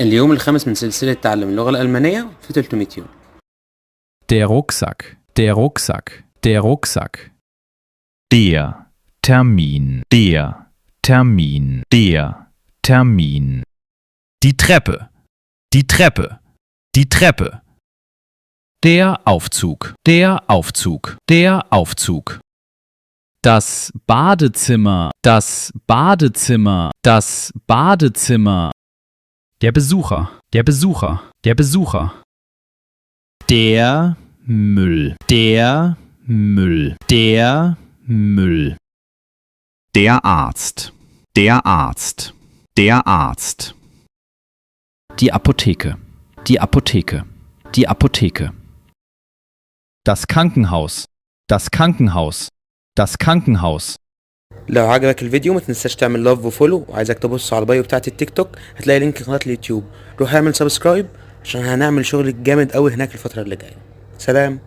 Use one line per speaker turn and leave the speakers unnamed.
اليوم الخامس من سلسلة تعلم اللغة الألمانية في 300 يوم.
Der Rucksack, der Rucksack, der Rucksack.
Der Termin, der Termin, der Termin.
Die Treppe, die Treppe, die Treppe. Der Aufzug, der Aufzug, der Aufzug. Das Badezimmer, das Badezimmer, das Badezimmer. Der Besucher, der Besucher, der Besucher. Der Müll, der Müll, der Müll.
Der Arzt, der Arzt, der Arzt.
Die Apotheke, die Apotheke, die Apotheke. Das Krankenhaus, das Krankenhaus, das Krankenhaus.
لو عجبك الفيديو ما تنساش تعمل لاف وفولو، وعايزك تبص على البايو بتاعت التيك توك هتلاقي لينك قناة اليوتيوب. روح اعمل سبسكرايب عشان هنعمل شغل جامد قوي هناك الفترة اللي جاية. سلام.